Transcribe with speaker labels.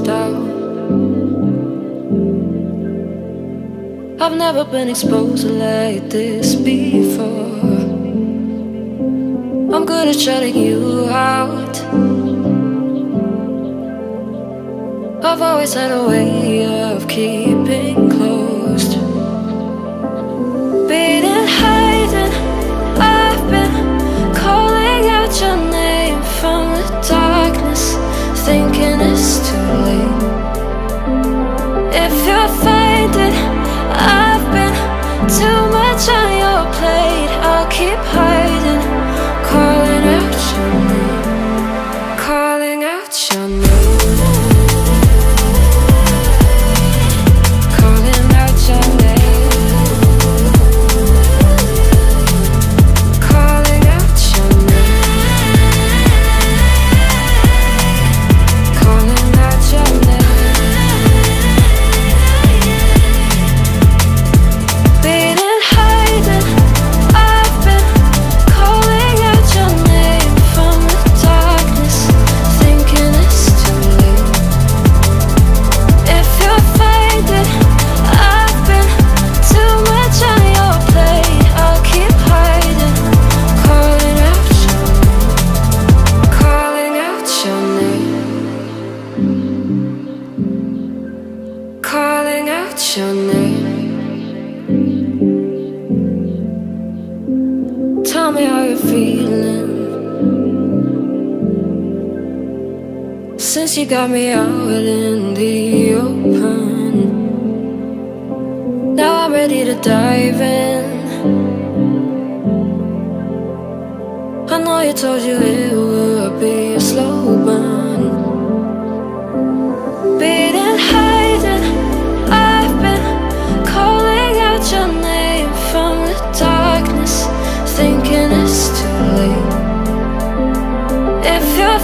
Speaker 1: closed out. I've never been exposed like this before. I'm good at shutting you out. I've always had a way of keeping closed. Beating, hiding, I've been calling out your name from the darkness, thinking it's too late. If you're finding I've been too much on your plate, I'll keep hiding, calling out your name, calling out your name. Calling out your name. Tell me how you're feeling since you got me out in the open. Now I'm ready to dive in. I know you told you it would be a slow burn. Beating, hiding, I've been calling out your name from the darkness, thinking it's too late. If you're